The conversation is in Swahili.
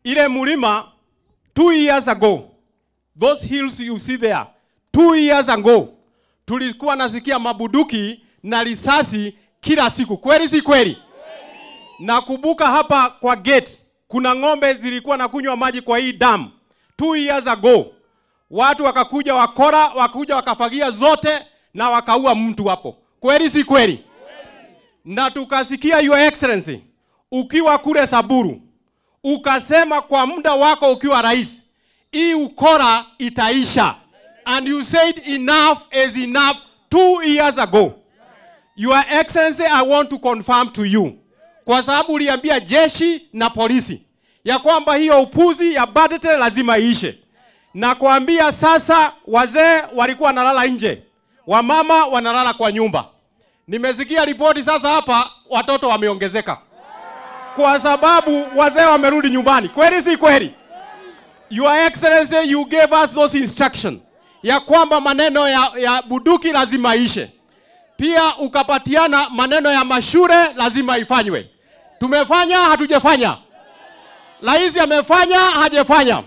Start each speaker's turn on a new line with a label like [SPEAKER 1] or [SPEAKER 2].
[SPEAKER 1] ile mulima 2 years ago, those hills you see there, 2 years ago, tulikuwa nasikia mabuduki na risasi kila siku. Kweli si kweli? Nakumbuka hapa kwa gate, kuna ng'ombe zilikuwa na kunywa maji kwa hii dam. 2 years ago, watu wakakuja wakora, wakakuja wakafagia zote na wakaua mtu hapo. Kweli si kweli? Na tukasikia Your Excellency, ukiwa kule Samburu, ukasema kwa muda wako ukiwa rais, hii ukora itaisha. And you said enough is enough 2 years ago. Your Excellency, I want to confirm to you, kwa sababu uliambia jeshi na polisi ya kwamba hiyo upuzi ya Badete lazima iishe. Na kuambia sasa wazee walikuwa wanalala nje, wamama wanalala kwa nyumba. Nimesikia ripoti sasa hapa watoto wameongezeka, kwa sababu wazee wamerudi nyumbani. Kweli si kweli? Your Excellency, you gave us those instructions ya kwamba maneno ya buduki lazima ishe. Pia ukapatiana maneno ya mashule lazima ifanywe. Tumefanya hatujafanya? Rais amefanya hajafanya?